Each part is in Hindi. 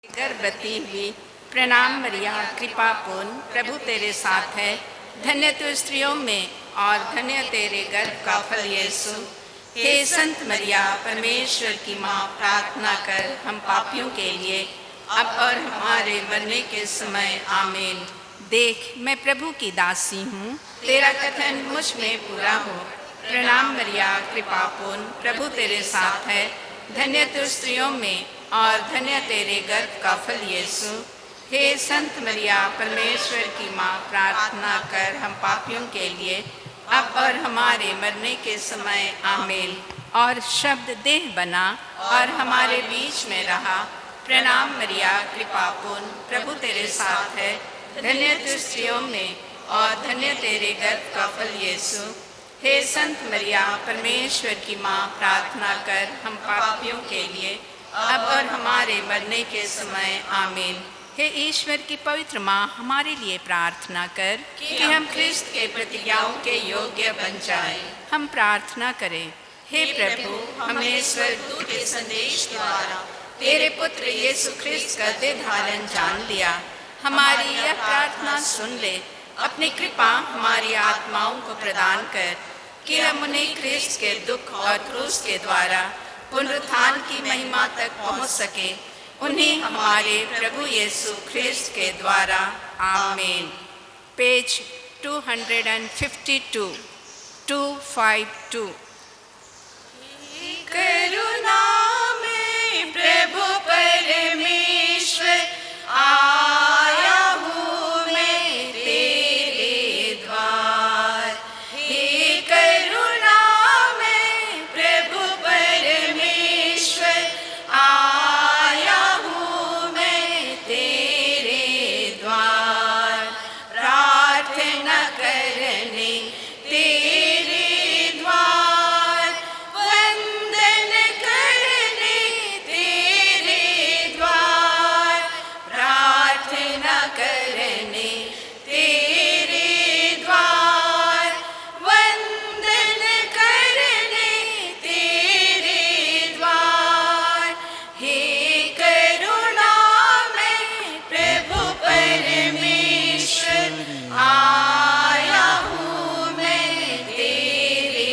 गर्भवती हुई। प्रणाम मरिया, कृपा पूर्ण, प्रभु तेरे साथ है। धन्य तू स्त्रियों में और धन्य तेरे गर्भ का फल यीशु। हे संत मरिया, परमेश्वर की माँ, प्रार्थना कर हम पापियों के लिए, अब और हमारे मरने के समय। आमीन। देख, मैं प्रभु की दासी हूँ, तेरा कथन मुझ में पूरा हो। प्रणाम मरिया, कृपा पूर्ण, प्रभु तेरे साथ है। धन्य तू स्त्रियों में और धन्य तेरे गर्भ का फल यीशु। हे संत मरिया, परमेश्वर की माँ, प्रार्थना कर हम पापियों के लिए, अब और हमारे मरने के समय। आमीन। और शब्द देह बना और हमारे बीच में रहा। प्रणाम मरिया, कृपा पूर्ण, प्रभु तेरे साथ है। धन्य तू स्त्रियों में और धन्य तेरे गर्भ का फल यीशु। हे संत मरिया, परमेश्वर की माँ, प्रार्थना कर हम पापियों के लिए, अब और हमारे मरने के समय। आमीन। हे ईश्वर की पवित्र माँ, हमारे लिए प्रार्थना कर कि हम ख्रिस्त के प्रतिज्ञाओं के योग्य बन जाएं। हम प्रार्थना करें। हे प्रभु, हमने स्वर्गदूत के संदेश द्वारा तेरे पुत्र यीशु ख्रिस्त का देह धारण जान लिया। हमारी यह प्रार्थना सुन ले। अपनी कृपा हमारी आत्माओं को प्रदान कर कि हम उन्हें ख्रिस्त के दुख और क्रूस के द्वारा पुनरुत्थान की महिमा तक पहुंच सके। उन्हें हमारे प्रभु यीशु ख्रिस्त के द्वारा। आमीन। पेज 252 252। करुणा में प्रभु परमेश्वर आया हूँ मैं तेरे द्वार। हे करुणा में प्रभु परमेश्वर आया हूँ मैं तेरे द्वार। प्रार्थना करने तेरे द्वार, वंदन करने तेरे द्वार। प्रार्थना करने तेरे द्वार, वंदन करने तेरे द्वार। हे करुणा में प्रभु परमेश्वर आया हूँ मैं तेरे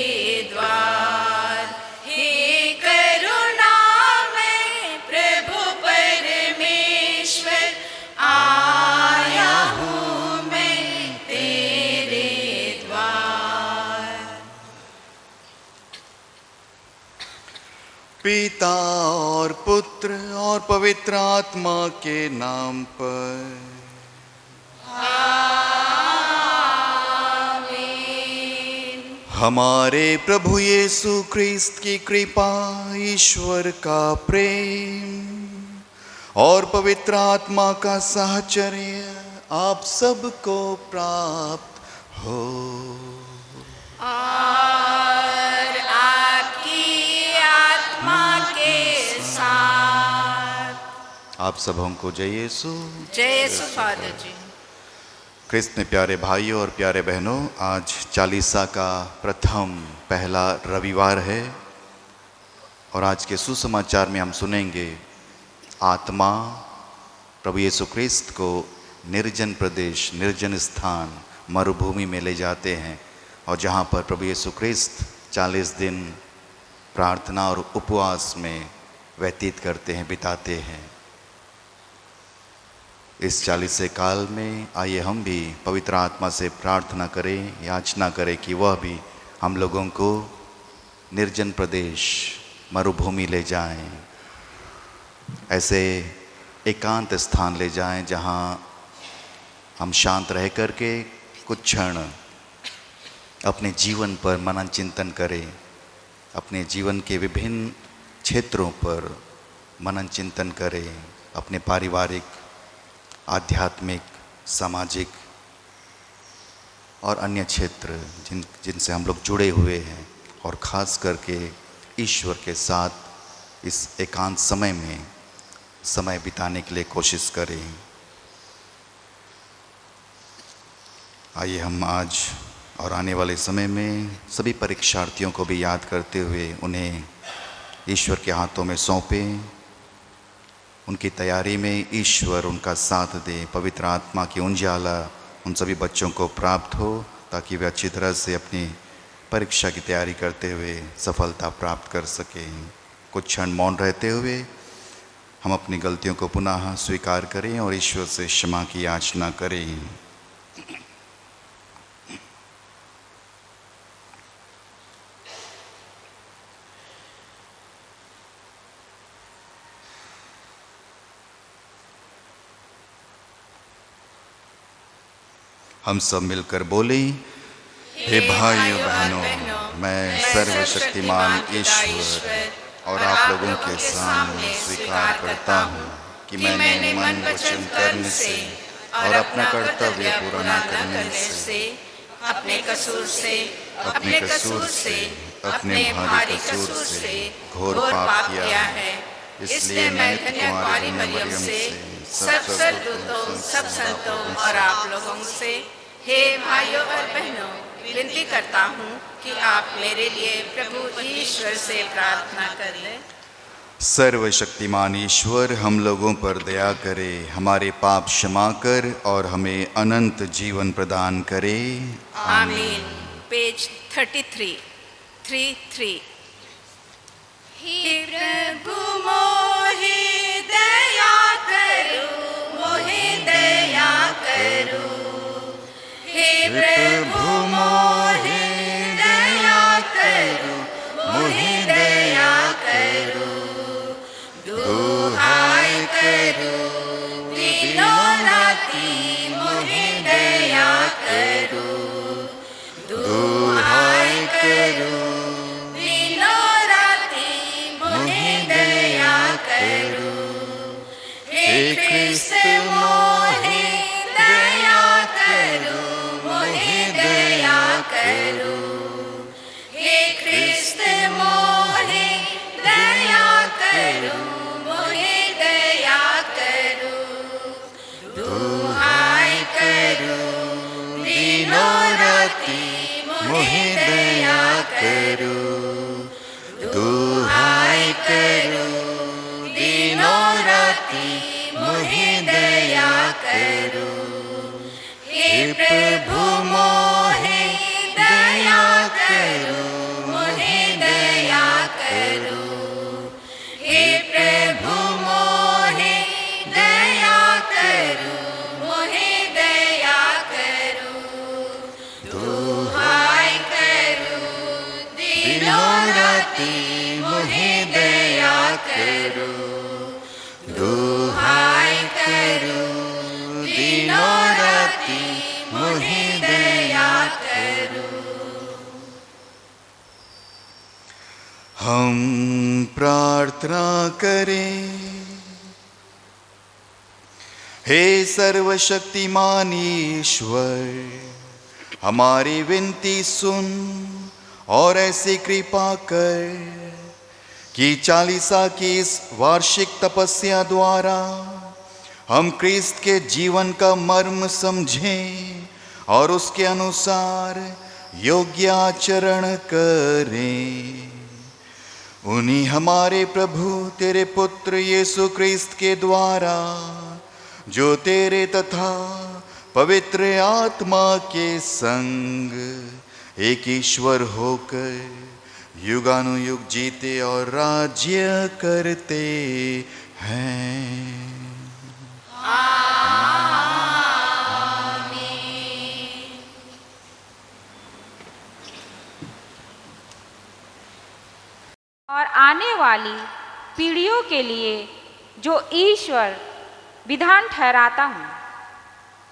द्वार। हे करुणा में प्रभु परमेश्वर आया हूँ मैं तेरे द्वार। पिता और पुत्र और पवित्र आत्मा के नाम पर। आमीन। हमारे प्रभु यीशु ख्रिस्त की कृपा, ईश्वर का प्रेम और पवित्र आत्मा का साहचर्य आप सबको प्राप्त हो। और आपकी आत्मा के साथ। आप सबों को जय यीशु। जय यीशु फादर जी। ख्रिस्त में प्यारे भाइयों और प्यारे बहनों, आज चालीसा का प्रथम पहला रविवार है और आज के सुसमाचार में हम सुनेंगे आत्मा प्रभु यीशु ख्रिस्त को निर्जन प्रदेश, निर्जन स्थान, मरुभूमि में ले जाते हैं और जहाँ पर प्रभु यीशु ख्रिस्त 40 दिन प्रार्थना और उपवास में व्यतीत करते हैं, बिताते हैं। इस 40 काल में आइए हम भी पवित्र आत्मा से प्रार्थना करें, याचना करें कि वह भी हम लोगों को निर्जन प्रदेश, मरुभूमि ले जाएं, ऐसे एकांत स्थान ले जाएं जहां हम शांत रह करके कुछ क्षण अपने जीवन पर मनन चिंतन करें, अपने जीवन के विभिन्न क्षेत्रों पर मनन चिंतन करें, अपने पारिवारिक, आध्यात्मिक, सामाजिक और अन्य क्षेत्र जिनसे हम लोग जुड़े हुए हैं, और ख़ास करके ईश्वर के साथ इस एकांत समय में समय बिताने के लिए कोशिश करें। आइए हम आज और आने वाले समय में सभी परीक्षार्थियों को भी याद करते हुए उन्हें ईश्वर के हाथों में सौंपें उनकी तैयारी में ईश्वर उनका साथ दे। पवित्र आत्मा की उजाला उन सभी बच्चों को प्राप्त हो ताकि वे अच्छी तरह से अपनी परीक्षा की तैयारी करते हुए सफलता प्राप्त कर सकें। कुछ क्षण मौन रहते हुए हम अपनी गलतियों को पुनः स्वीकार करें और ईश्वर से क्षमा की याचना करें। हम सब मिलकर बोले, हे भाइयों बहनों, मैं सर्वशक्तिमान ईश्वर और आप लोगों के सामने स्वीकार करता हूँ कि मैंने मन वचन कर्म से और अपना कर्तव्य पूरा न करने से, अपने कसूर से, अपने भारी कसूर से घोर पाप किया है। इसलिए मैं धन्य कुंवारी मरियम से, सब स्वर्गदूतों, सब संतों और आप लोगों से, हे भाइयों और बहनों, विनती करता हूँ कि आप मेरे लिए प्रभु ईश्वर से प्रार्थना करें। सर्वशक्तिमान ईश्वर हम लोगों पर दया करे, हमारे पाप क्षमा कर और हमें अनंत जीवन प्रदान करे। आमीन। पेज 33। हे प्रभु मोहे दया करो, मोहे दया करो। हे प्रभु मोहे दया करो, मोहे दया करो। दुहाई करो दिनों राती, मोहे दया करो। दुहाई करो दिनों राती, मोहे दया करो। हे कृष्ण मोहे दया करो, मोहे दया करो। हे कृष्ण मोहे दया करो, मोहे दया करो। दुहाई करो दिनों राती, मोहे दया करो। दुहाई करो दिनों राती, मोहे दया करो। हे प्रभु मोहे दया करो, मोहे दया करो। हे प्रभु मोहे दया करो, मोहे दया करो। दुहाई करो दिनों राती, मोहे दया करो। दुहाई करो दिनों राती, मोहे दया करो। हम प्रार्थना करें। हे सर्वशक्तिमान ईश्वर, हमारी विनती सुन और ऐसी कृपा कर कि चालीसा की इस वार्षिक तपस्या द्वारा हम क्रिस्त के जीवन का मर्म समझें और उसके अनुसार योग्य आचरण करें। उन्हीं हमारे प्रभु तेरे पुत्र यीशु क्रिस्त के द्वारा, जो तेरे तथा पवित्र आत्मा के संग एक ईश्वर होकर युगानुयुग जीते और राज्य करते हैं। और आने वाली पीढ़ियों के लिए जो ईश्वर विधान ठहराता हूँ,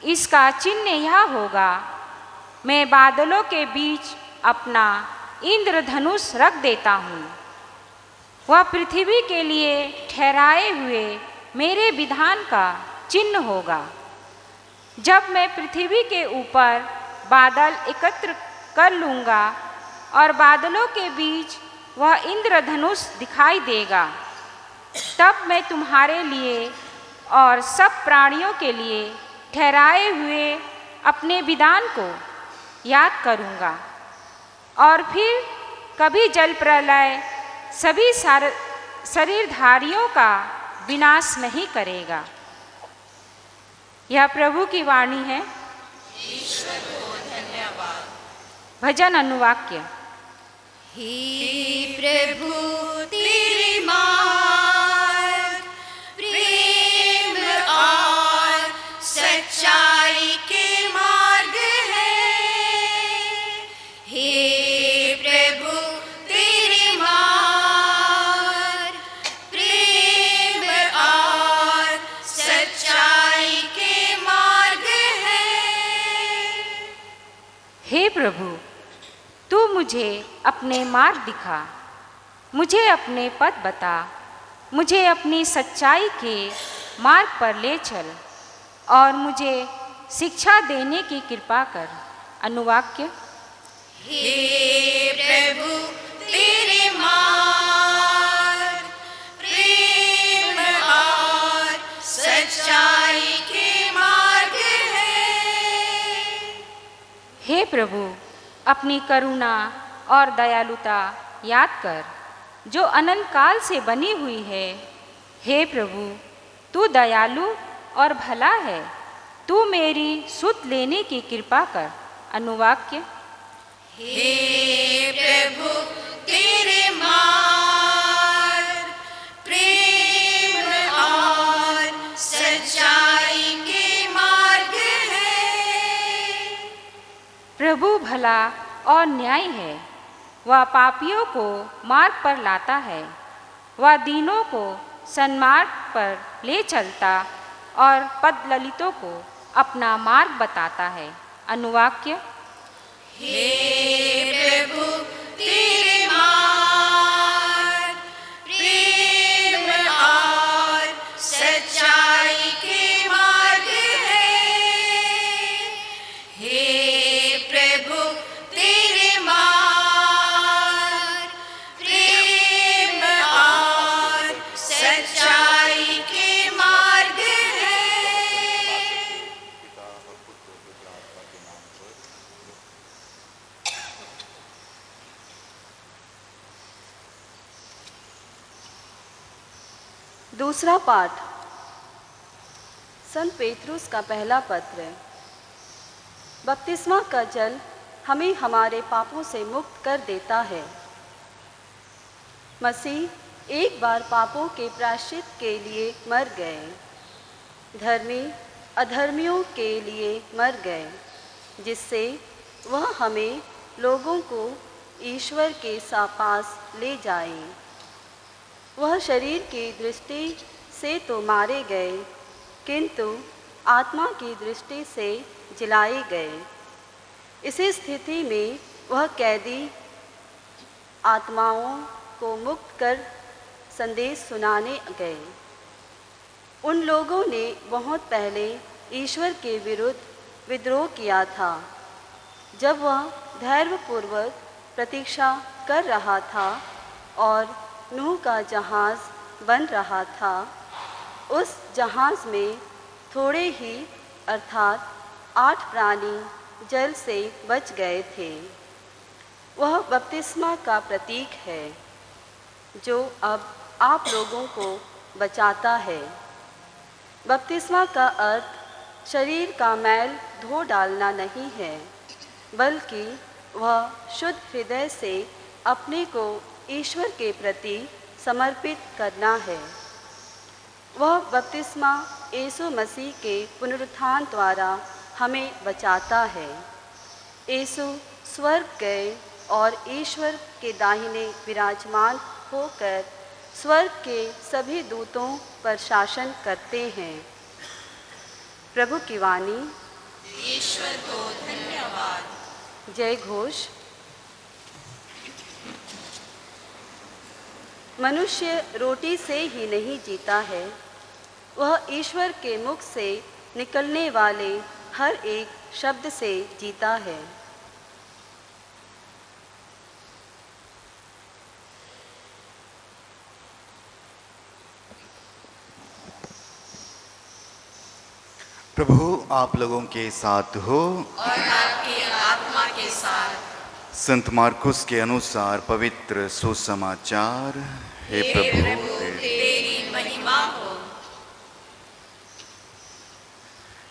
इसका चिन्ह यह होगा, मैं बादलों के बीच अपना इंद्रधनुष रख देता हूँ। वह पृथ्वी के लिए ठहराए हुए मेरे विधान का चिन्ह होगा। जब मैं पृथ्वी के ऊपर बादल एकत्र कर लूँगा और बादलों के बीच वह इंद्रधनुष दिखाई देगा, तब मैं तुम्हारे लिए और सब प्राणियों के लिए ठहराए हुए अपने विधान को याद करूँगा। और फिर कभी जल प्रलय सभी शरीरधारियों का विनाश नहीं करेगा। यह प्रभु की वाणी है। ईश्वर को धन्यवाद। भजन अनुवाक्य। हे प्रभु तेरे मार्ग प्रेम और सच्चाई के मार्ग है। हे प्रभु तेरे मार्ग प्रेम और सच्चाई के मार्ग है। हे प्रभु, तू मुझे अपने मार्ग दिखा, मुझे अपने पथ बता, मुझे अपनी सच्चाई के मार्ग पर ले चल और मुझे शिक्षा देने की कृपा कर। अनुवाक्य। हे प्रभु तेरे मार्ग प्रेम और सच्चाई के मार्ग है। हे प्रभु, अपनी करुणा और दयालुता याद कर जो अनंत काल से बनी हुई है। हे प्रभु, तू दयालु और भला है, तू मेरी सुध लेने की कृपा कर। अनुवाक्य। हे प्रभु तेरे मार्ग प्रेम और सच्चाई के मार्ग है। प्रभु भला और न्याय है, वह पापियों को मार्ग पर लाता है, वह दीनों को सन्मार्ग पर ले चलता और पदललितों को अपना मार्ग बताता है। अनुवाक्य। हे प्रभु तेरे मार्ग प्रेम और सच्चाई के मार्ग है। हे प्रभु तेरे मार्ग प्रेम और सच्चाई के मार्ग है। दूसरा पाठ संत पेतरुस का पहला पत्र। बपतिस्मा का जल हमें हमारे पापों से मुक्त कर देता है। मसीह एक बार पापों के प्रायश्चित के लिए मर गए, धर्मी अधर्मियों के लिए मर गए, जिससे वह हमें लोगों को ईश्वर के पास ले जाए। वह शरीर की दृष्टि से तो मारे गए, किंतु आत्मा की दृष्टि से जिलाए गए। इसी स्थिति में वह कैदी आत्माओं को मुक्त कर संदेश सुनाने गए। उन लोगों ने बहुत पहले ईश्वर के विरुद्ध विद्रोह किया था। जब वह धैर्यपूर्वक प्रतीक्षा कर रहा था और नूह का जहाज़ बन रहा था, उस जहाज़ में थोड़े ही अर्थात 8 प्राणी जल से बच गए थे। वह बपतिस्मा का प्रतीक है जो अब आप लोगों को बचाता है। बपतिस्मा का अर्थ शरीर का मैल धो डालना नहीं है, बल्कि वह शुद्ध हृदय से अपने को ईश्वर के प्रति समर्पित करना है। वह बपतिस्मा यीशु मसीह के पुनरुत्थान द्वारा हमें बचाता है। यीशु स्वर्ग गए और ईश्वर के दाहिने विराजमान होकर स्वर्ग के सभी दूतों पर शासन करते हैं। प्रभु की वाणी। ईश्वर को धन्यवाद। जय घोष। मनुष्य रोटी से ही नहीं जीता है, वह ईश्वर के मुख से निकलने वाले हर एक शब्द से जीता है। प्रभु आप लोगों के साथ हो और आपकी आत्मा के साथ। संत मार्कुस के अनुसार पवित्र सुसमाचार। हे प्रभु तेरी महिमा हो।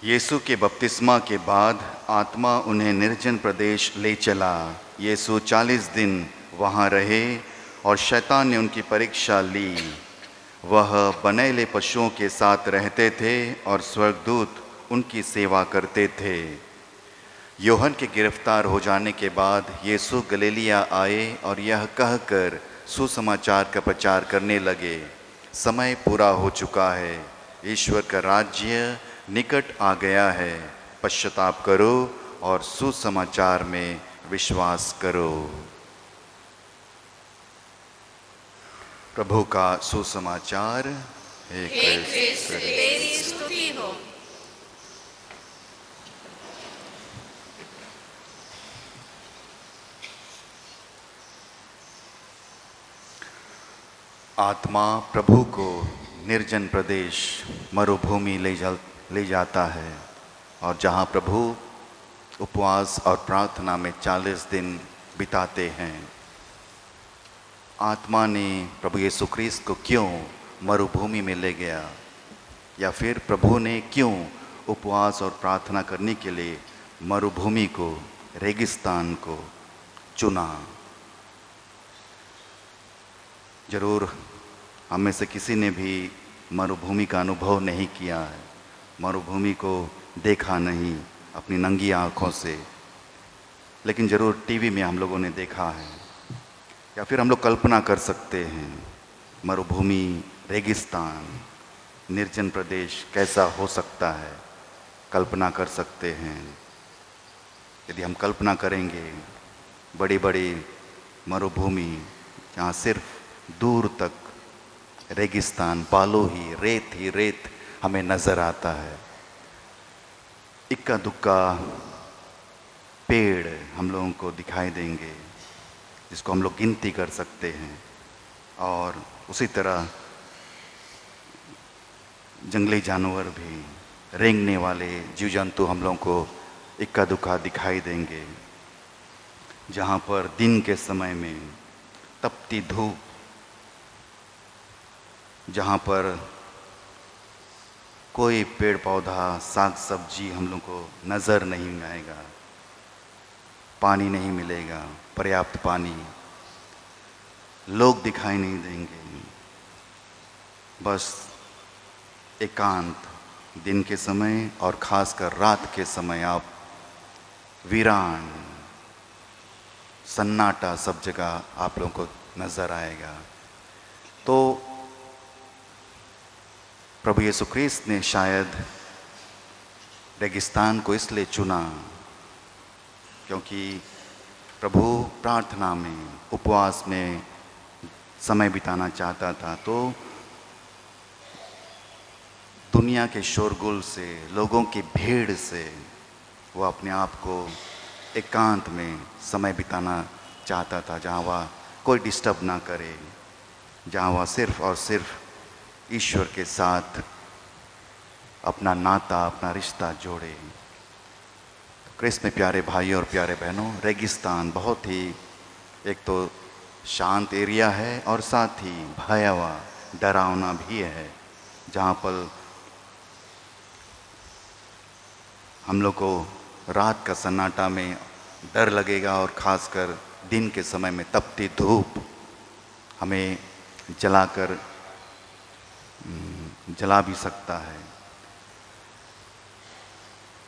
यीशु के बपतिस्मा के बाद आत्मा उन्हें निर्जन प्रदेश ले चला। यीशु 40 दिन वहाँ रहे और शैतान ने उनकी परीक्षा ली। वह बनेले पशुओं के साथ रहते थे और स्वर्गदूत उनकी सेवा करते थे। यूहन्ना के गिरफ्तार हो जाने के बाद यीशु गलीलिया आए और यह कहकर सुसमाचार का प्रचार करने लगे, समय पूरा हो चुका है, ईश्वर का राज्य निकट आ गया है, पश्चाताप करो और सुसमाचार में विश्वास करो। प्रभु का सुसमाचार। हे क्रिस्त, तेरी स्तुति हो। आत्मा प्रभु को निर्जन प्रदेश मरुभूमि ले जाता है और जहाँ प्रभु उपवास और प्रार्थना में 40 दिन बिताते हैं। आत्मा ने प्रभु यीशु ख्रीस्त को क्यों मरुभूमि में ले गया, या फिर प्रभु ने क्यों उपवास और प्रार्थना करने के लिए मरुभूमि को, रेगिस्तान को चुना? जरूर हम में से किसी ने भी मरुभूमि का अनुभव नहीं किया है, मरुभूमि को देखा नहीं अपनी नंगी आँखों से, लेकिन ज़रूर टीवी में हम लोगों ने देखा है, या फिर हम लोग कल्पना कर सकते हैं मरुभूमि, रेगिस्तान, निर्जन प्रदेश कैसा हो सकता है, कल्पना कर सकते हैं। यदि हम कल्पना करेंगे बड़ी बड़ी मरुभूमि जहाँ सिर्फ दूर तक रेगिस्तान, बालू ही रेत हमें नज़र आता है, इक्का दुक्का पेड़ हम लोगों को दिखाई देंगे जिसको हम लोग गिनती कर सकते हैं, और उसी तरह जंगली जानवर भी, रेंगने वाले जीव जंतु हम लोगों को इक्का दुक्का दिखाई देंगे। जहाँ पर दिन के समय में तपती धूप, जहाँ पर कोई पेड़ पौधा, साग सब्जी हम लोग को नज़र नहीं आएगा, पानी नहीं मिलेगा, पर्याप्त पानी, लोग दिखाई नहीं देंगे, बस एकांत दिन के समय और ख़ासकर रात के समय आप वीरान, सन्नाटा सब जगह आप लोगों को नज़र आएगा। तो प्रभु यीशु ख्रीस्त ने शायद रेगिस्तान को इसलिए चुना क्योंकि प्रभु प्रार्थना में, उपवास में समय बिताना चाहता था। तो दुनिया के शोरगुल से, लोगों की भीड़ से वो अपने आप को एकांत में समय बिताना चाहता था, जहाँ वह कोई डिस्टर्ब ना करे, जहाँ वह सिर्फ और सिर्फ ईश्वर के साथ अपना नाता, अपना रिश्ता जोड़े। क्रिस्त में प्यारे भाई और प्यारे बहनों, रेगिस्तान बहुत ही एक तो शांत एरिया है और साथ ही भयावह, डरावना भी है, जहाँ पर हम लोग को रात का सन्नाटा में डर लगेगा और ख़ासकर दिन के समय में तपती धूप हमें जला भी सकता है।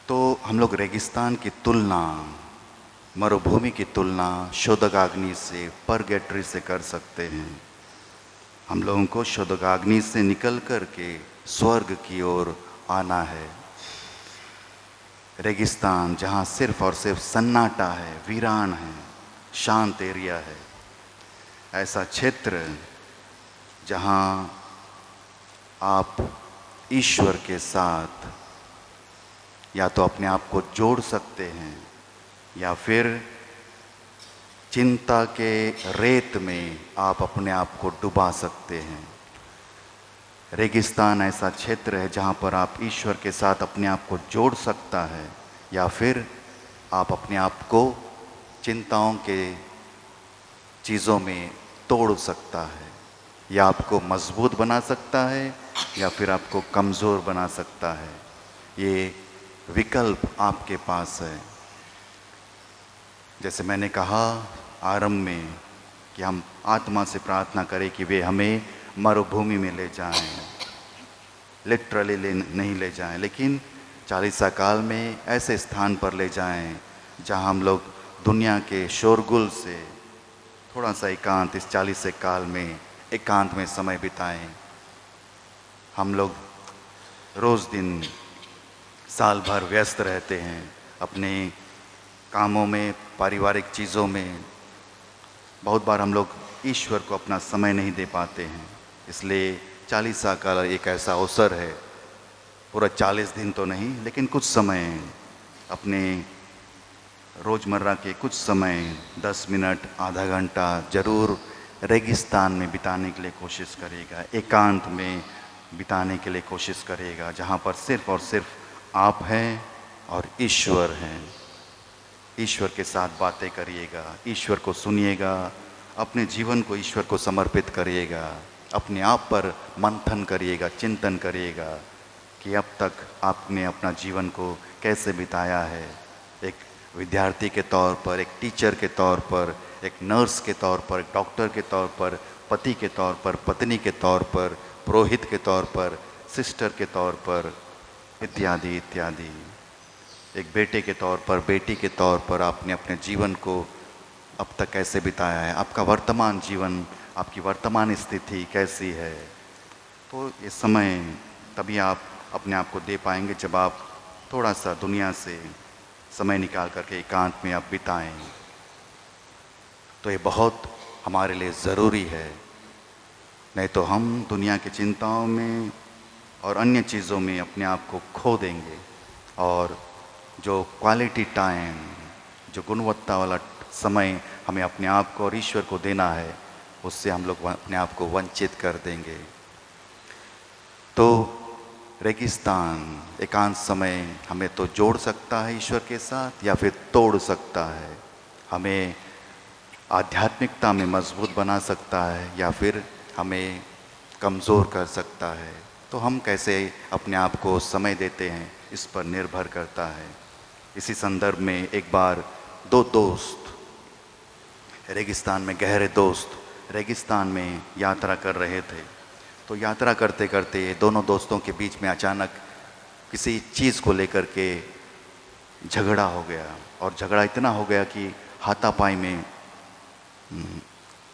तो हम लोग रेगिस्तान की तुलना, मरुभूमि की तुलना शोधकाग्नि से, परगेटरी से कर सकते हैं। हम लोगों को शोधकाग्नि से निकल कर के स्वर्ग की ओर आना है। रेगिस्तान जहाँ सिर्फ और सिर्फ सन्नाटा है, वीरान है, शांत एरिया है, ऐसा क्षेत्र जहाँ आप ईश्वर के साथ या तो अपने आप को जोड़ सकते हैं या फिर चिंता के रेत में आप अपने आप को डुबा सकते हैं। रेगिस्तान ऐसा क्षेत्र है जहाँ पर आप ईश्वर के साथ अपने आप को जोड़ सकता है या फिर आप अपने आप को चिंताओं के चीज़ों में तोड़ सकता है, या आपको मजबूत बना सकता है या फिर आपको कमज़ोर बना सकता है। ये विकल्प आपके पास है। जैसे मैंने कहा आरंभ में कि हम आत्मा से प्रार्थना करें कि वे हमें मरुभूमि में ले जाएं, लिटरली नहीं ले जाएं, लेकिन चालीसा काल में ऐसे स्थान पर ले जाएं जहां हम लोग दुनिया के शोरगुल से थोड़ा सा एकांत, इस 40 काल में एकांत में समय बिताएं। हम लोग रोज़ दिन साल भर व्यस्त रहते हैं अपने कामों में, पारिवारिक चीज़ों में। बहुत बार हम लोग ईश्वर को अपना समय नहीं दे पाते हैं। इसलिए चालीसा का एक ऐसा अवसर है, पूरा 40 दिन तो नहीं लेकिन कुछ समय, अपने रोज़मर्रा के कुछ समय 10 मिनट, आधा घंटा ज़रूर रेगिस्तान में बिताने के लिए कोशिश करेगा, एकांत में बिताने के लिए कोशिश करेगा, जहाँ पर सिर्फ और सिर्फ आप हैं और ईश्वर हैं। ईश्वर के साथ बातें करिएगा, ईश्वर को सुनिएगा, अपने जीवन को ईश्वर को समर्पित करिएगा, अपने आप पर मंथन करिएगा, चिंतन करिएगा कि अब तक आपने अपना जीवन को कैसे बिताया है। एक विद्यार्थी के तौर पर, एक टीचर के तौर पर, एक नर्स के तौर पर, एक डॉक्टर के तौर पर, पति के तौर पर, पत्नी के तौर पर, पुरोहित के तौर पर, सिस्टर के तौर पर, इत्यादि इत्यादि। एक बेटे के तौर पर, बेटी के तौर पर आपने अपने जीवन को अब तक कैसे बिताया है, आपका वर्तमान जीवन, आपकी वर्तमान स्थिति कैसी है। तो ये समय तभी आप अपने आप को दे पाएंगे जब आप थोड़ा सा दुनिया से समय निकाल करके एकांत में आप बिताएं। तो ये बहुत हमारे लिए ज़रूरी है, नहीं तो हम दुनिया की चिंताओं में और अन्य चीज़ों में अपने आप को खो देंगे। और जो क्वालिटी टाइम, जो गुणवत्ता वाला समय हमें अपने आप को और ईश्वर को देना है, उससे हम लोग अपने आप को वंचित कर देंगे। तो रेगिस्तान, एकांत समय हमें तो जोड़ सकता है ईश्वर के साथ या फिर तोड़ सकता है, हमें आध्यात्मिकता में मजबूत बना सकता है या फिर हमें कमज़ोर कर सकता है। तो हम कैसे अपने आप को समय देते हैं इस पर निर्भर करता है। इसी संदर्भ में एक बार दो दोस्त रेगिस्तान में, गहरे दोस्त रेगिस्तान में यात्रा कर रहे थे। तो यात्रा करते करते दोनों दोस्तों के बीच में अचानक किसी चीज़ को लेकर के झगड़ा हो गया, और झगड़ा इतना हो गया कि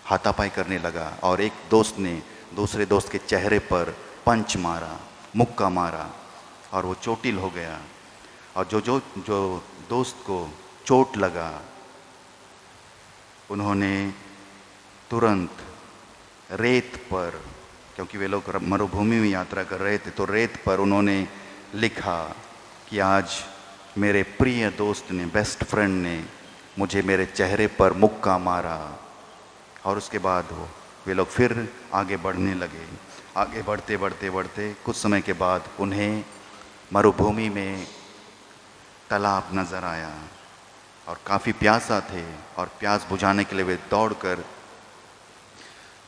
हाथापाई करने लगा, और एक दोस्त ने दूसरे दोस्त के चेहरे पर पंच मारा, मुक्का मारा, और वो चोटिल हो गया। और जो दोस्त को चोट लगा, उन्होंने तुरंत रेत पर, क्योंकि वे लोग मरुभूमि में यात्रा कर रहे थे, तो रेत पर उन्होंने लिखा कि आज मेरे प्रिय दोस्त ने, बेस्ट फ्रेंड ने मुझे मेरे चेहरे पर मुक्का मारा। और उसके बाद वे लोग फिर आगे बढ़ने लगे। आगे बढ़ते बढ़ते बढ़ते कुछ समय के बाद उन्हें मरुभूमि में तालाब नज़र आया, और काफ़ी प्यासा थे, और प्यास बुझाने के लिए वे दौड़कर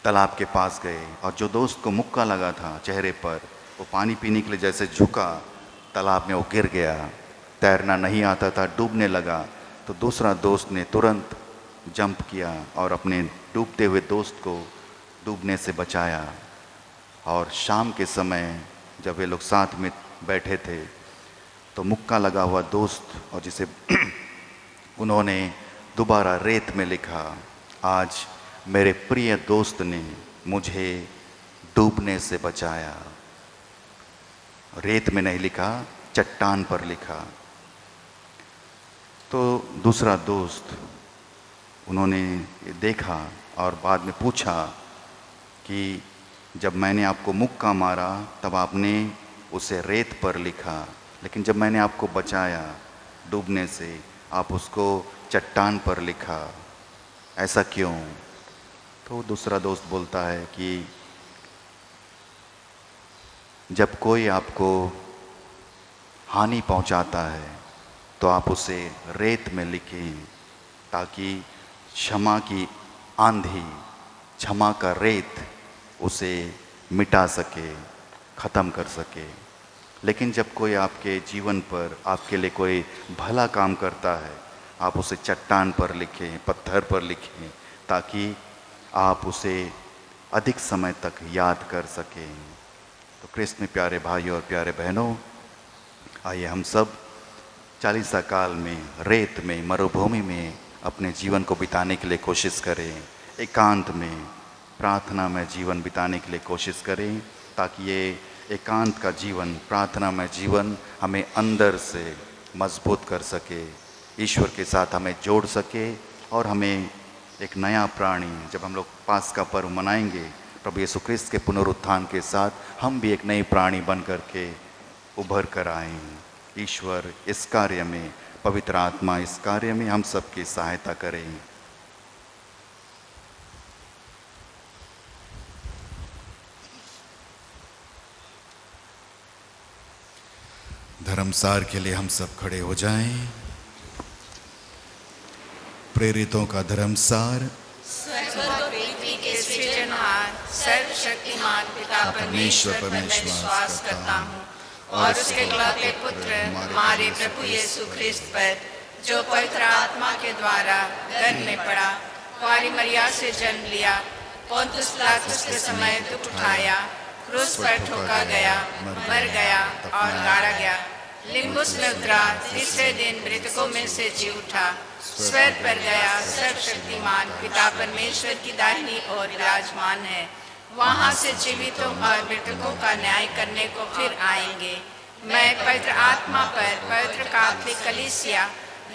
तालाब के पास गए। और जो दोस्त को मुक्का लगा था चेहरे पर, वो पानी पीने के लिए जैसे झुका, तालाब में वो गिर गया। तैरना नहीं आता था, डूबने लगा। तो दूसरा दोस्त ने तुरंत जंप किया और अपने डूबते हुए दोस्त को डूबने से बचाया। और शाम के समय जब वे लोग साथ में बैठे थे, तो मुक्का लगा हुआ दोस्त, और जिसे उन्होंने दोबारा रेत में लिखा, आज मेरे प्रिय दोस्त ने मुझे डूबने से बचाया। रेत में नहीं लिखा, चट्टान पर लिखा। तो दूसरा दोस्त, उन्होंने देखा और बाद में पूछा कि जब मैंने आपको मुक्का मारा तब आपने उसे रेत पर लिखा, लेकिन जब मैंने आपको बचाया डूबने से, आप उसको चट्टान पर लिखा, ऐसा क्यों? तो दूसरा दोस्त बोलता है कि जब कोई आपको हानि पहुंचाता है तो आप उसे रेत में लिखें, ताकि क्षमा की आंधी, क्षमा का रेत उसे मिटा सके, ख़त्म कर सके। लेकिन जब कोई आपके जीवन पर आपके लिए कोई भला काम करता है, आप उसे चट्टान पर लिखें, पत्थर पर लिखें, ताकि आप उसे अधिक समय तक याद कर सकें। तो क्रिस्त में प्यारे भाइयों और प्यारे बहनों, आइए हम सब चालीसा काल में रेत में, मरुभूमि में अपने जीवन को बिताने के लिए कोशिश करें। एकांत में, प्रार्थना में जीवन बिताने के लिए कोशिश करें, ताकि ये एकांत का जीवन, प्रार्थना में जीवन हमें अंदर से मजबूत कर सके, ईश्वर के साथ हमें जोड़ सके और हमें एक नया प्राणी, जब हम लोग पास का पर्व मनाएंगे प्रभु यीशु क्रिस्त के पुनरुत्थान के साथ, हम भी एक नई प्राणी बन करके उभर कर आएँ। ईश्वर इस कार्य में, पवित्र आत्मा इस कार्य में हम सबकी सहायता करें। धर्मसार के लिए हम सब खड़े हो जाएं। प्रेरितों का धर्मसार। स्वर्ग और पृथ्वी के सृजनहार सर्वशक्तिमान पिता परमेश्वर पर मैं विश्वास करता हूँ और उसके इकलौते पुत्र हमारे प्रभु यीशु ख्रिस्त पर, जो पवित्र आत्मा के द्वारा गर्भ में पड़ा, कुंवारी मरिया से जन्म लिया, पोंतुस पिलातुस के समय दुख उठाया, क्रूस पर ठोका गया, मर गया और गाड़ा गया, लिम्बुस में उतरा, तीसरे दिन मृतकों में से जी उठा, स्वर्ग पर गया, सर्वशक्तिमान पिता परमेश्वर की दाहिनी ओर विराजमान है, वहाँ से जीवितों और मृतकों का न्याय करने को फिर आएंगे। मैं पवित्र आत्मा पर, पवित्र कैथोलिक कलीसिया,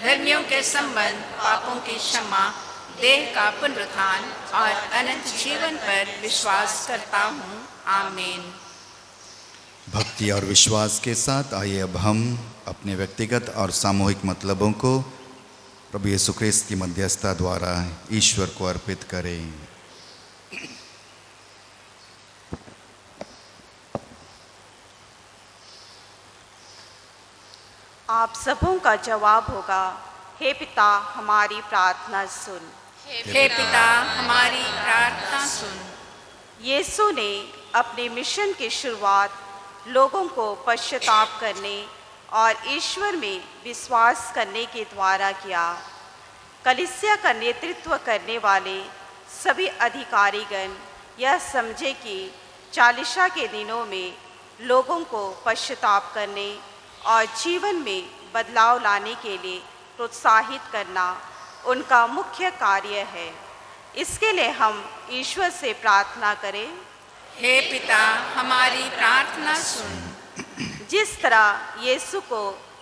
धर्मियों के संबंध, पापों की क्षमा, देह का पुनरुत्थान और अनंत जीवन पर विश्वास करता हूँ। आमीन। भक्ति और विश्वास के साथ आइए अब हम अपने व्यक्तिगत और सामूहिक मतलबों को प्रभु यीशु ख्रिस्त की मध्यस्थता द्वारा ईश्वर को अर्पित करें। आप सबों का जवाब होगा, हे पिता हमारी प्रार्थना सुन। हे पिता हमारी प्रार्थना सुन। यीशु ने अपने मिशन की शुरुआत लोगों को पश्चाताप करने और ईश्वर में विश्वास करने के द्वारा किया। कलीसिया का नेतृत्व करने वाले सभी अधिकारीगण यह समझे कि चालीसा के दिनों में लोगों को पश्चाताप करने और जीवन में बदलाव लाने के लिए प्रोत्साहित करना उनका मुख्य कार्य है। इसके लिए हम ईश्वर से प्रार्थना करें, हे पिता हमारी प्रार्थना सुन। जिस तरह यीशु को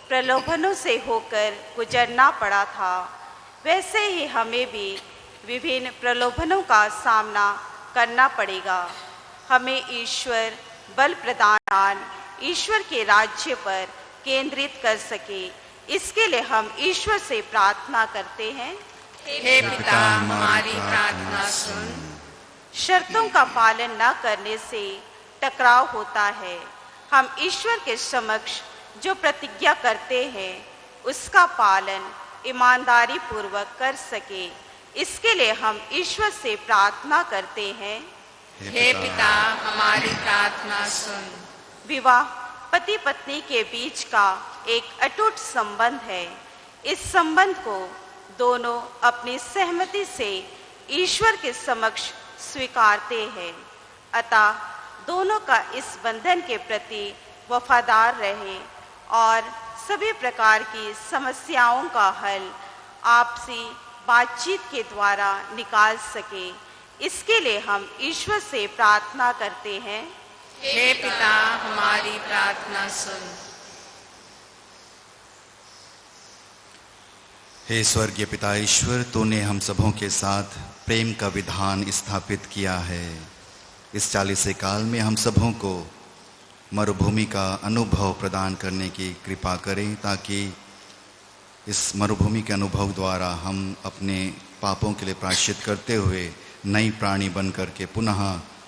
प्रलोभनों से होकर गुजरना पड़ा था, वैसे ही हमें भी विभिन्न प्रलोभनों का सामना करना पड़ेगा। हमें ईश्वर बल प्रदान, ईश्वर के राज्य पर केंद्रित कर सके, इसके लिए हम ईश्वर से प्रार्थना करते हैं, हे पिता हमारी प्रार्थना सुन। शर्तों का पालन न करने से टकराव होता है। हम ईश्वर के समक्ष जो प्रतिज्ञा करते हैं उसका पालन ईमानदारी पूर्वक कर सके, इसके लिए हम ईश्वर से प्रार्थना करते हैं, हे पिता हमारी प्रार्थना सुन। विवाह पति पत्नी के बीच का एक अटूट संबंध है। इस संबंध को दोनों अपनी सहमति से ईश्वर के समक्ष स्वीकारते हैं। अतः दोनों का इस बंधन के प्रति वफादार रहे और सभी प्रकार की समस्याओं का हल आपसी बातचीत के द्वारा निकाल सके, इसके लिए हम ईश्वर से प्रार्थना करते हैं, हे पिता हमारी प्रार्थना सुन। हे स्वर्गीय पिता ईश्वर, तूने हम सबों के साथ प्रेम का विधान स्थापित किया है। इस चालीसे काल में हम सबों को मरुभूमि का अनुभव प्रदान करने की कृपा करें, ताकि इस मरुभूमि के अनुभव द्वारा हम अपने पापों के लिए प्रायश्चित करते हुए नई प्राणी बन करके पुनः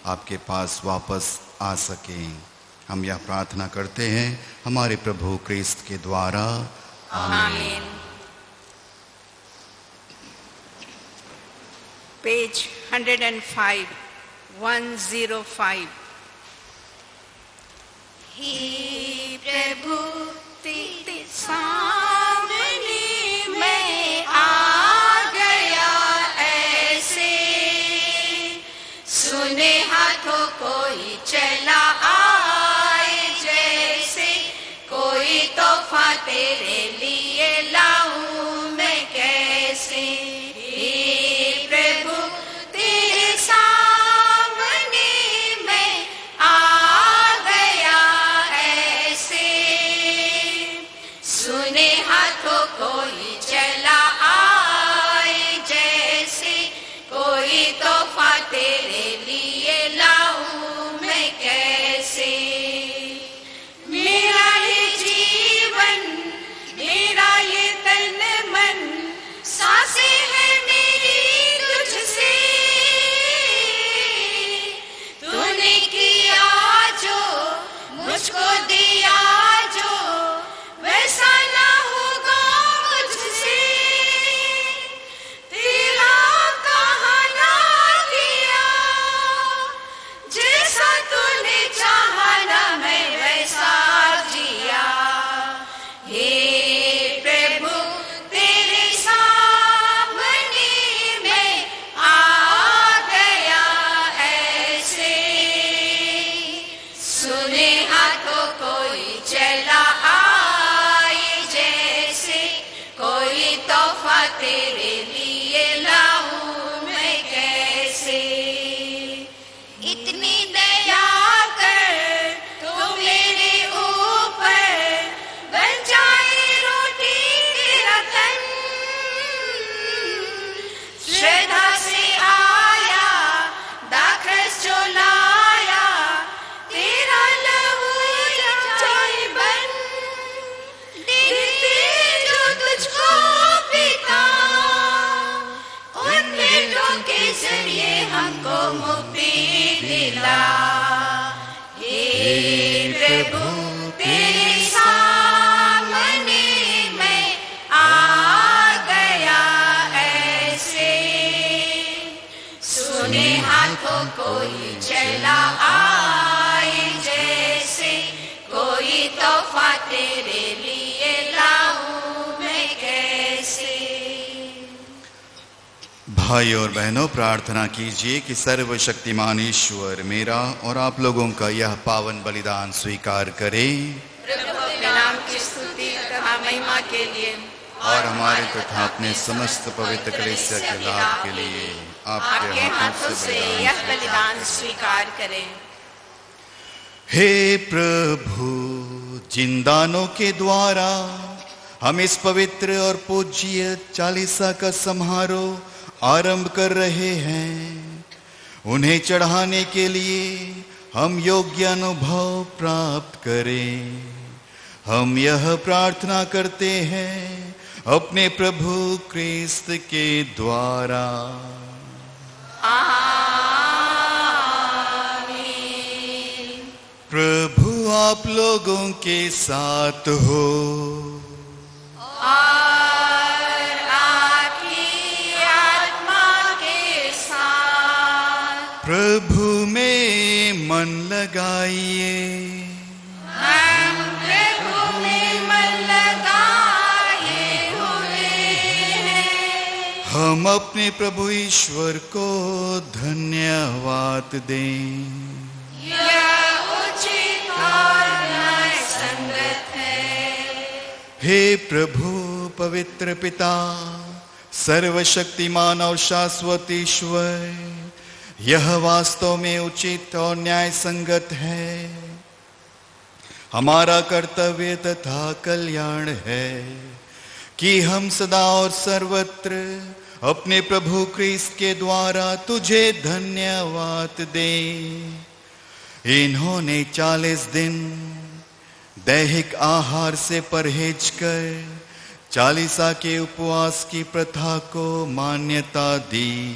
आपके पास वापस आ सकें। हम यह प्रार्थना करते हैं हमारे प्रभु क्रिस्त के द्वारा, आमीन। पेज 105, 105। हे प्रभु तेरे सामने मैं आ गया ऐसे, सुने हाथों कोई चला आए जैसे, कोई तोहफा तेरे लिए लाऊं मैं कैसे। हे प्रभु तेरे सामने मैं आ गया ऐसे, सुने हाथों कोई चला आए जैसे, कोई तोहफा तेरे लिए लाऊं मैं कैसे। मेरा ये जीवन, मेरा ये तन मन, सांसें है मेरी तुझसे, तूने किया जो, मुझको दिया जो, वैसा ना होगा मुझसे। तेरा कहा ना किया, जैसा तूने चाहा ना मैं वैसा जिया। हे प्रभु तेरे सामने मैं आ गया ऐसे, सुने हाथों कोई चला आए जैसे, कोई तोहफा तेरे लिए लाऊं मैं कैसे। इतनी दया कर तो मेरे ऊपर, बन जाए रोटी तेरा तन, श्रद्धा से आया दाखरस जो लाया, तेरा लहू जाए बन, देते जो तुझको पिता, उन बेटों के जरिए हमको मुक्ति दिला। हे प्रभु तेरे सामने मैं आ गया ऐसे, सुने हाथों कोई चला आए जैसे, कोई तोहफा तेरे लिए लाऊं मैं कैसे। भाई और बहनों, प्रार्थना कीजिए कि सर्वशक्तिमान ईश्वर मेरा और आप लोगों का यह पावन बलिदान स्वीकार करे प्रभु के नाम की स्तुति तथा महिमा के लिए और हमारे तथा अपने समस्त पवित्र कलीसिया के लाभ के लिए आपके हाथों से यह बलिदान स्वीकार करें। हे प्रभु, जिन दानों के द्वारा हम इस पवित्र और पूज्य चालीसा का समारोह आरंभ कर रहे हैं, उन्हें चढ़ाने के लिए हम योग्य अनुभव प्राप्त करें। हम यह प्रार्थना करते हैं अपने प्रभु क्रिस्त के द्वारा। आमीन। प्रभु आप लोगों के साथ हो और आपकी आत्मा के साथ। प्रभु में मन लगाइए। हम प्रभु में मन लगाए हुए हैं। हम अपने प्रभु ईश्वर को धन्यवाद दें। यह उचित और न्यायसंगत है। हे प्रभु पवित्र पिता, सर्वशक्तिमान और शाश्वत ईश्वर, यह वास्तव में उचित और न्याय संगत है। हमारा कर्तव्य तथा कल्याण है कि हम सदा और सर्वत्र अपने प्रभु क्रिस्त के द्वारा तुझे धन्यवाद दें। इन्होंने 40 दिन दैहिक आहार से परहेज कर चालीसा के उपवास की प्रथा को मान्यता दी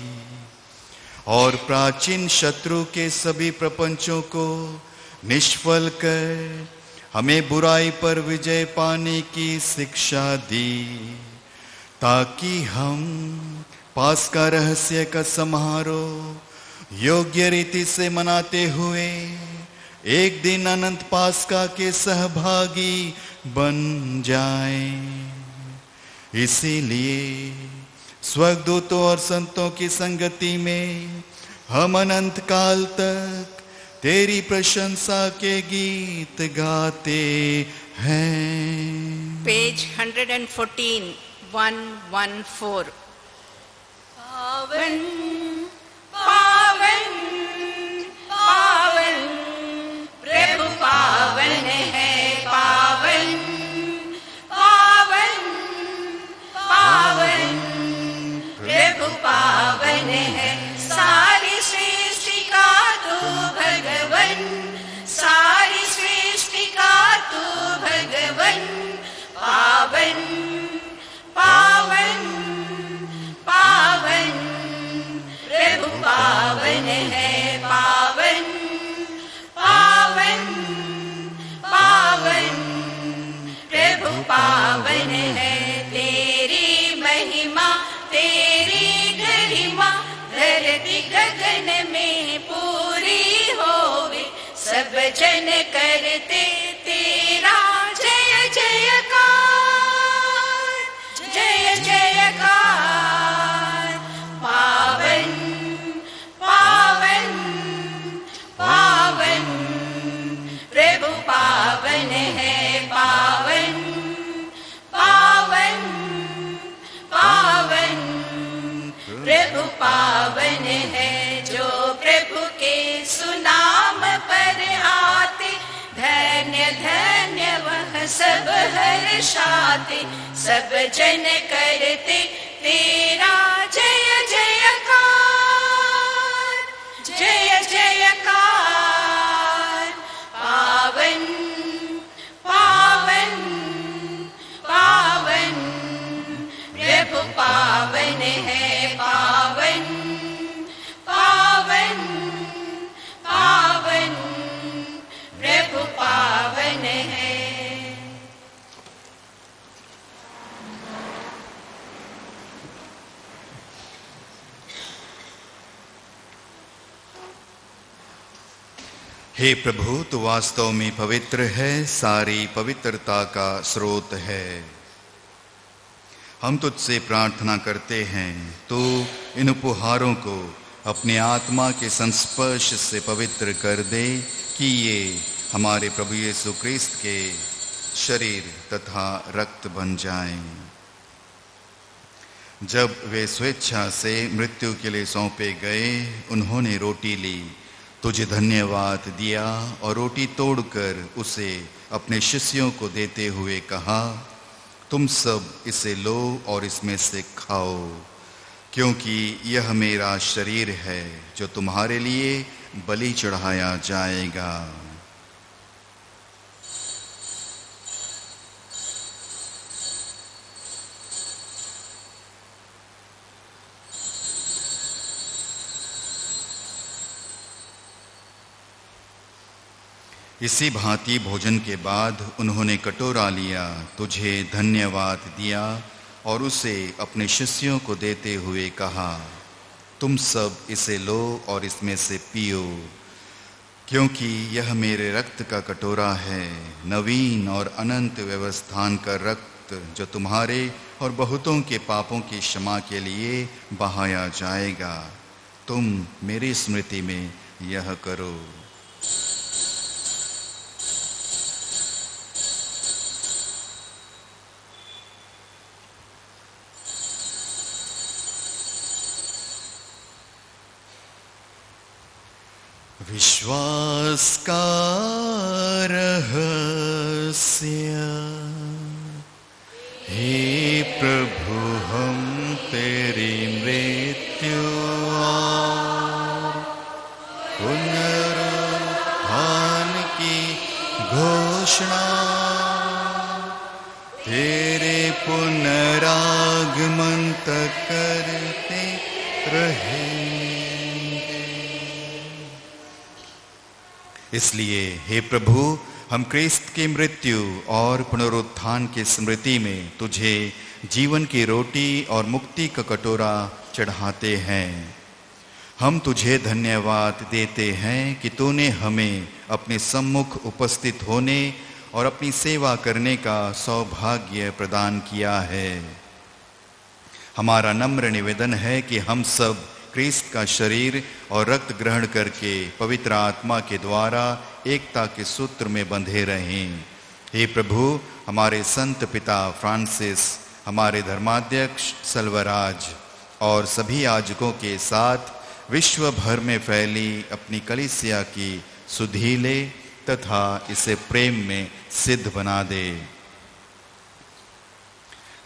और प्राचीन शत्रु के सभी प्रपंचों को निष्फल कर हमें बुराई पर विजय पाने की शिक्षा दी, ताकि हम पास्का रहस्य का समारोह योग्य रीति से मनाते हुए एक दिन अनंत पास्का के सहभागी बन जाएं। इसीलिए स्वर्गदूतों और संतों की संगति में हम अनंत काल तक तेरी प्रशंसा के गीत गाते हैं। पेज 114, 114। पावन पावन पावन प्रभु पावन है, पावन पावन पावन प्रभु पावन है। सारी सृष्टि का तू भगवन, सारी सृष्टि का तू भगवन। पावन पावन पावन प्रभु पावन है, पावन पावन पावन प्रभु पावन है। तेरी महिमा तेरी गरिमा धरती गगन में पूरी होवे, सब जन करते तेरा जय जयकार, जय जयकार। पावन पावन पावन प्रभु पावन है, पावन पावन पावन प्रभु पावन है। जो प्रभु के सुनाम पर आते, धन्य धन्य वह सब हर्षाते, सब जन करते तेरा जय जयकार, जय जयकार। पावन पावन पावन प्रभु पावन है, पावन पावन पावन प्रभु पावन है। हे प्रभु, तू वास्तव में पवित्र है, सारी पवित्रता का स्रोत है। हम तुझसे प्रार्थना करते हैं, तू इन उपहारों को अपने आत्मा के संस्पर्श से पवित्र कर दे कि ये हमारे प्रभु यीशु क्रिस्त के शरीर तथा रक्त बन जाएं। जब वे स्वेच्छा से मृत्यु के लिए सौंपे गए, उन्होंने रोटी ली, तुझे धन्यवाद दिया और रोटी तोड़कर उसे अपने शिष्यों को देते हुए कहा, तुम सब इसे लो और इसमें से खाओ, क्योंकि यह मेरा शरीर है जो तुम्हारे लिए बलि चढ़ाया जाएगा। इसी भांति भोजन के बाद उन्होंने कटोरा लिया, तुझे धन्यवाद दिया और उसे अपने शिष्यों को देते हुए कहा, तुम सब इसे लो और इसमें से पियो, क्योंकि यह मेरे रक्त का कटोरा है, नवीन और अनंत व्यवस्थान का रक्त, जो तुम्हारे और बहुतों के पापों की क्षमा के लिए बहाया जाएगा। तुम मेरी स्मृति में यह करो। विश्वास का रहस्य, हे प्रभु हम तेरी मृत्यु और पुनरुत्थान की घोषणा तेरे पुनरागमन तक करते रहे। इसलिए हे प्रभु, हम क्रिस्त की मृत्यु और पुनरुत्थान की स्मृति में तुझे जीवन की रोटी और मुक्ति का कटोरा चढ़ाते हैं। हम तुझे धन्यवाद देते हैं कि तूने हमें अपने सम्मुख उपस्थित होने और अपनी सेवा करने का सौभाग्य प्रदान किया है। हमारा नम्र निवेदन है कि हम सब क्रिस्त का शरीर और रक्त ग्रहण करके पवित्र आत्मा के द्वारा एकता के सूत्र में बंधे रहें। हे प्रभु, हमारे संत पिता फ्रांसिस, हमारे धर्माध्यक्ष सल्वराज और सभी याजकों के साथ विश्व भर में फैली अपनी कलीसिया की सुधि ले तथा इसे प्रेम में सिद्ध बना दे।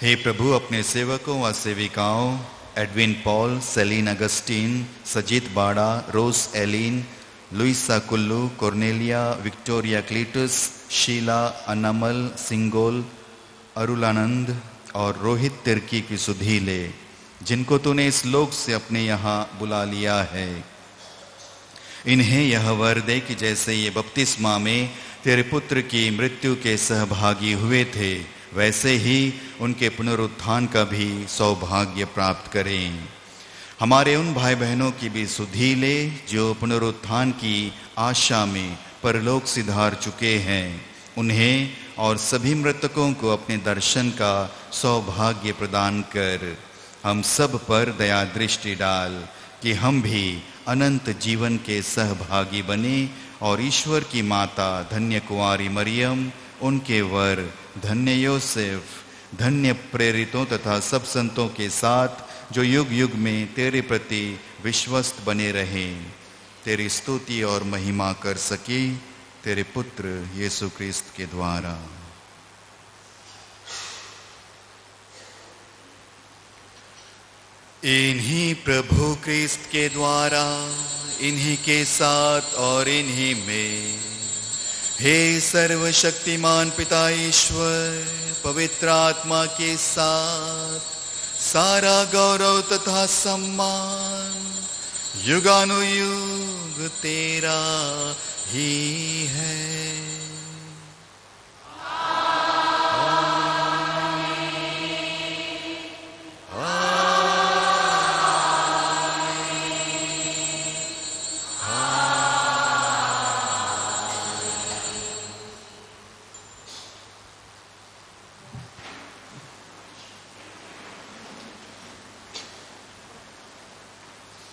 हे प्रभु, अपने सेवकों व सेविकाओं Edwin Paul, Celine Augustine, Sajit Bara, Rose Ellen, Luisa Kullu, Cornelia, Victoria Cletus, Sheela, Anmal, Singol, Arulanand और रोहित तिर्की की सुधि ले, जिनको तूने इस लोक से अपने यहाँ बुला लिया है। इन्हें यह वर दे कि जैसे ये बपतिस्मा में तेरे पुत्र की मृत्यु के सहभागी हुए थे, वैसे ही उनके पुनरुत्थान का भी सौभाग्य प्राप्त करें। हमारे उन भाई बहनों की भी सुधि ले जो पुनरुत्थान की आशा में परलोक सिधार चुके हैं। उन्हें और सभी मृतकों को अपने दर्शन का सौभाग्य प्रदान कर हम सब पर दया दृष्टि डाल कि हम भी अनंत जीवन के सहभागी बने और ईश्वर की माता धन्य कुंवारी मरियम, उनके वर धन्य योसेफ, धन्य प्रेरितों तथा सब संतों के साथ जो युग युग में तेरे प्रति विश्वस्त बने रहें, तेरी स्तुति और महिमा कर सके तेरे पुत्र यीशु क्रिस्त के द्वारा। इन्हीं प्रभु क्रिस्त के द्वारा, इन्हीं के साथ और इन्हीं में, हे सर्वशक्तिमान पिता ईश्वर, पवित्र आत्मा के साथ सारा गौरव तथा सम्मान युगानुयुग तेरा ही है।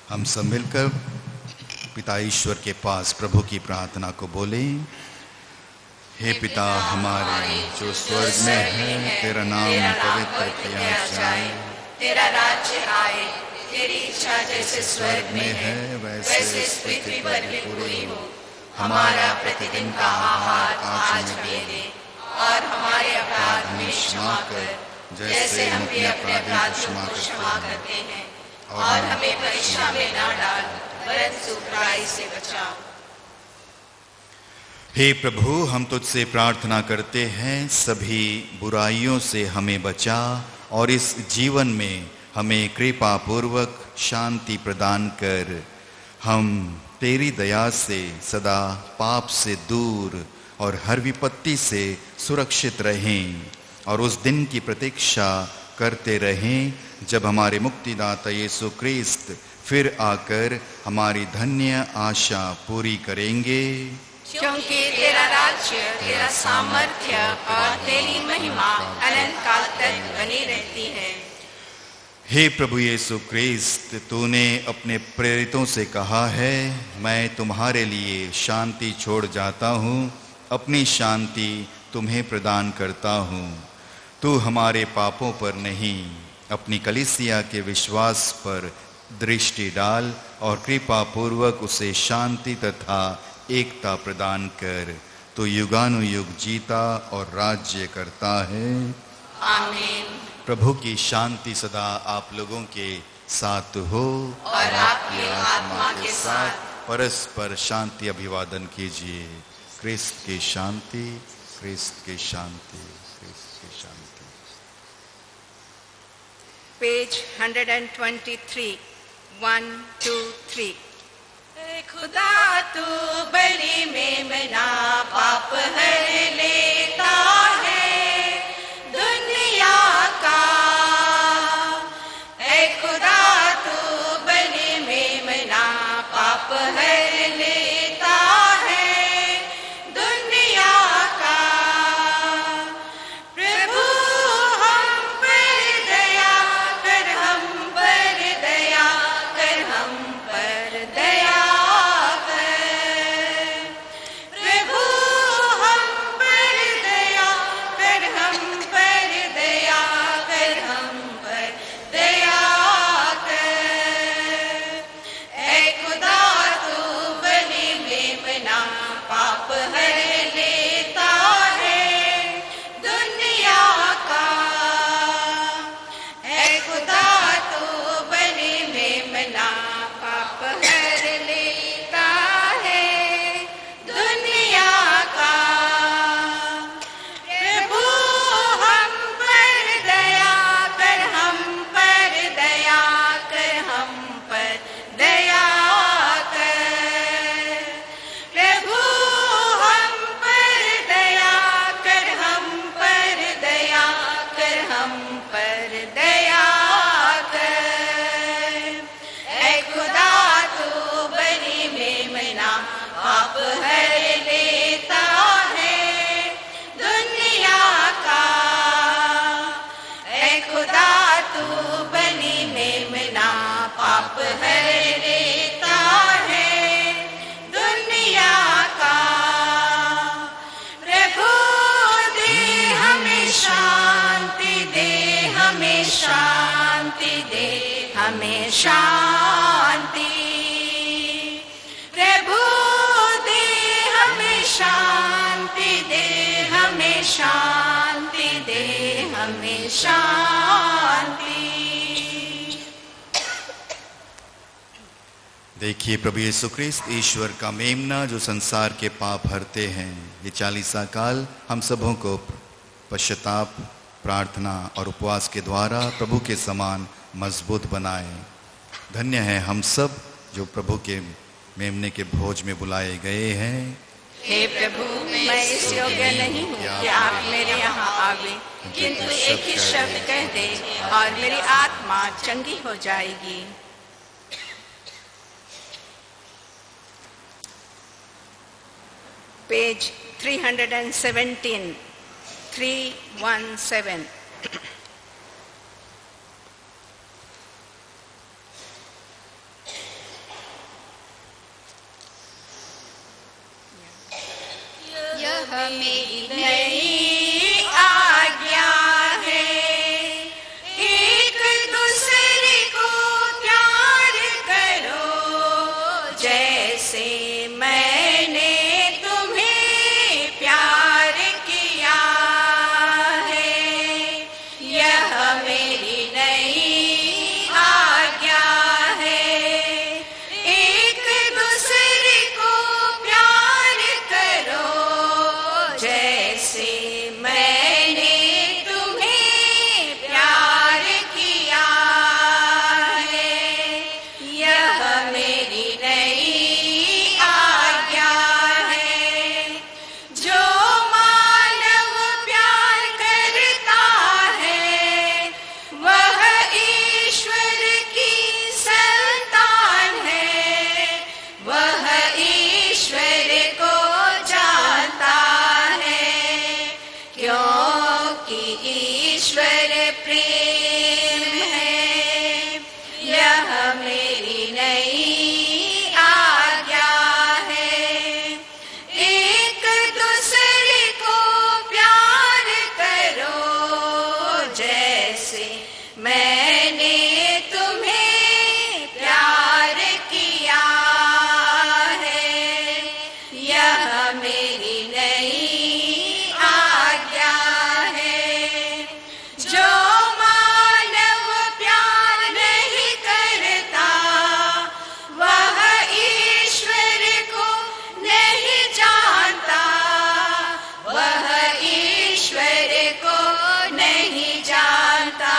हम सब मिलकर पिता ईश्वर के पास प्रभु की प्रार्थना को बोले। हे पिता हमारे जो स्वर्ग में है, तेरा नाम पवित्र किया जाए, तेरा राज्य आए, तेरी इच्छा जैसे स्वर्ग में है वैसे इस पृथ्वी पर भी पूरी हो। हमारा प्रतिदिन का आहार आज हमें दे और हमारे अपराध हमें क्षमा कर जैसे हम भी अपने अपराधियों को क्षमा करते हैं, और हमें परीक्षा में ना डाल परंतु बुराई से बचा। हे प्रभु, हम तुझसे प्रार्थना करते हैं, सभी बुराइयों से हमें बचा और इस जीवन में हमें कृपा पूर्वक शांति प्रदान कर। हम तेरी दया से सदा पाप से दूर और हर विपत्ति से सुरक्षित रहें और उस दिन की प्रतीक्षा करते रहें जब हमारे मुक्तिदाता यीशु क्रिस्त फिर आकर हमारी धन्य आशा पूरी करेंगे। क्योंकि तेरा राज्य, तेरा सामर्थ्य और तेरी महिमा अनंत काल तक बनी रहती है। हे प्रभु यीशु क्रिस्त, तूने अपने प्रेरितों से कहा है, मैं तुम्हारे लिए शांति छोड़ जाता हूँ, अपनी शांति तुम्हें प्रदान करता हूँ। तू हमारे पापों पर नहीं, अपनी कलीसिया के विश्वास पर दृष्टि डाल और कृपा पूर्वक उसे शांति तथा एकता प्रदान कर। तो युगानुयुग जीता और राज्य करता है। आमीन। प्रभु की शांति सदा आप लोगों के साथ हो और आपकी आत्मा के साथ। परस्पर शांति अभिवादन कीजिए। क्रिस्त की शांति, क्रिस्त की शांति, क्रिस्त की शांति। पेज 123, 1, 2, 3। खुदा तू बलि में मना पाप हर लेता है दुनिया का। ऐ खुदा तू बलि में मना शांति दे, हमें शांति। देखिए प्रभु यीशु ख्रिस्त ईश्वर का मेमना जो संसार के पाप हरते हैं, ये 40 काल हम सबों को पश्चाताप, प्रार्थना और उपवास के द्वारा प्रभु के समान मजबूत बनाए। धन्य है हम सब जो प्रभु के मेमने के भोज में बुलाए गए हैं। हे प्रभु, मैं इस योग्य नहीं हूँ कि आप मेरे यहाँ आवे, किंतु एक ही शब्द कह दे और मेरी आत्मा चंगी हो जाएगी। पेज 317, 317। यह मेरी नई आज्ञा है, एक दूसरे को प्यार करो, जैसे मैंने तुम्हें प्यार किया है। यह मेरी नई आज्ञा है, एक दूसरे को प्यार करो, जैसे मैंने तुम्हें प्यार किया है। यह मेरी नई आज्ञा है। जो मानव प्यार करता है, वह ईश्वर की संतान है, वह ईश्वर को जानता है, क्योंकि ईश्वर प्रेम है। यह मेरी नई आज्ञा है, एक दूसरे को प्यार करो, जैसे मैंने तुम्हें प्यार किया है। यह मेरी नई आज्ञा है। जो मानव प्यार नहीं करता, वह ईश्वर को नहीं जानता, वह ईश्वर को नहीं जानता,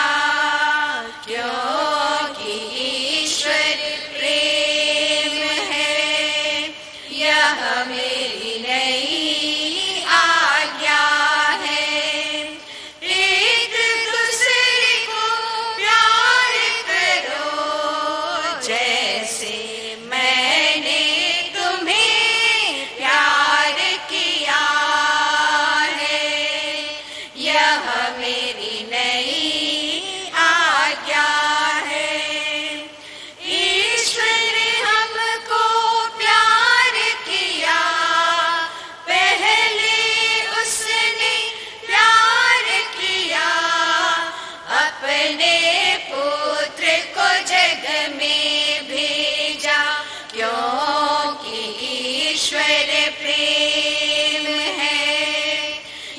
क्योंकि ईश्वर प्रेम है। यह मेरी नई आज्ञा है, एक दूसरे को प्यार करो, जैसे मैंने तुम्हें प्यार किया है। यह मेरी नई आज्ञा है। ईश्वर हमको प्यार किया, पहले उसने प्यार किया, अपने पुत्र को जग में भेजा, क्योंकि ईश्वर प्रेम है।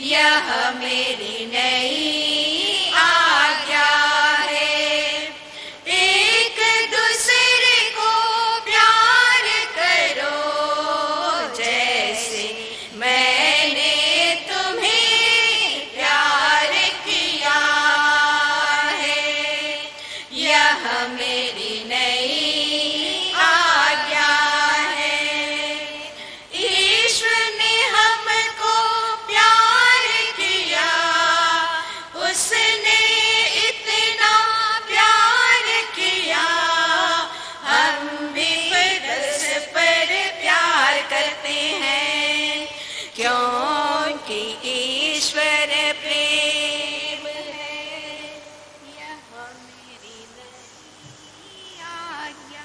यह मेरी नई आज्ञा है। एक दूसरे को प्यार करो, जैसे मैंने तुम्हें प्यार किया है। यह मेरी नई आज्ञा है। ईश्वर ने हमको प्यार किया, उसने इतना प्यार किया, हम भी परस्पर प्यार करते हैं, क्योंकि ईश्वर प्रेम है। यह मेरी नई आज्ञा।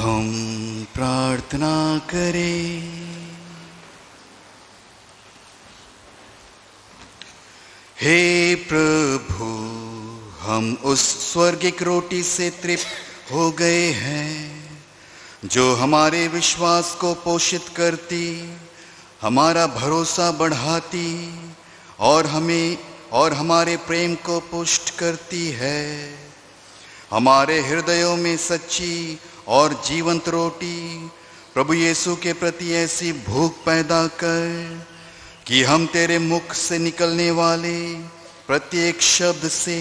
हम प्रार्थना करें। हे प्रभु, हम उस स्वर्गिक रोटी से तृप्त हो गए हैं जो हमारे विश्वास को पोषित करती, हमारा भरोसा बढ़ाती और हमारे प्रेम को पुष्ट करती है। हमारे हृदयों में सच्ची और जीवंत रोटी प्रभु यीशु के प्रति ऐसी भूख पैदा कर कि हम तेरे मुख से निकलने वाले प्रत्येक शब्द से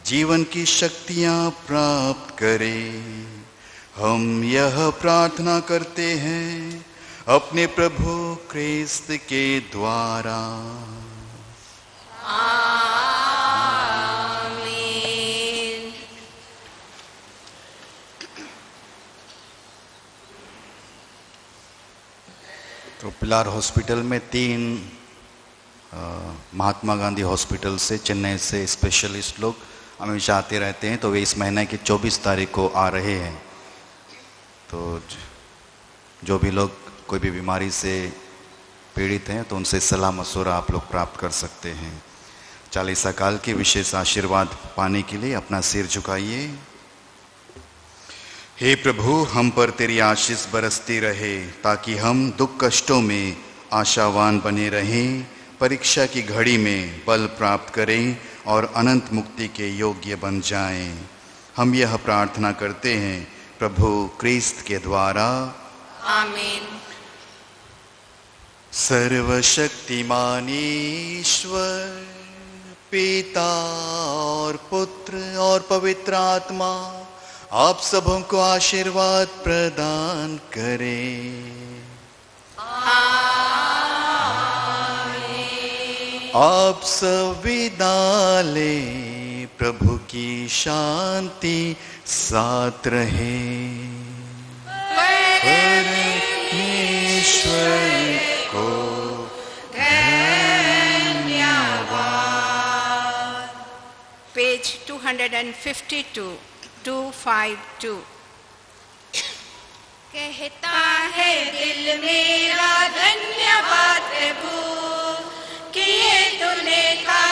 जीवन की शक्तियां प्राप्त करें। हम यह प्रार्थना करते हैं अपने प्रभु क्रिस्त के द्वारा। आमीन। तो पिलार हॉस्पिटल में 3 महात्मा गांधी हॉस्पिटल से, चेन्नई से स्पेशलिस्ट लोग हमेशा आते रहते हैं। तो वे इस महीने की 24 तारीख को आ रहे हैं। तो जो भी लोग कोई भी बीमारी से पीड़ित हैं तो उनसे सलाह मशवरा आप लोग प्राप्त कर सकते हैं। 40 काल के विशेष आशीर्वाद पाने के लिए अपना सिर झुकाइए। हे प्रभु, हम पर तेरी आशीष बरसती रहे ताकि हम दुख कष्टों में आशावान बने रहें, परीक्षा की घड़ी में बल प्राप्त करें और अनंत मुक्ति के योग्य बन जाएं। हम यह प्रार्थना करते हैं प्रभु क्रिस्त के द्वारा। आमीन। सर्वशक्तिमान ईश्वर पिता और पुत्र और पवित्र आत्मा आप सबों को आशीर्वाद प्रदान करें। आप सब विदा लें। प्रभु की शांति साथ रहे। परमेश्वर को धन्यवाद। पेज 252 252। कहता है दिल मेरा धन्यवाद प्रभु, किए तूने का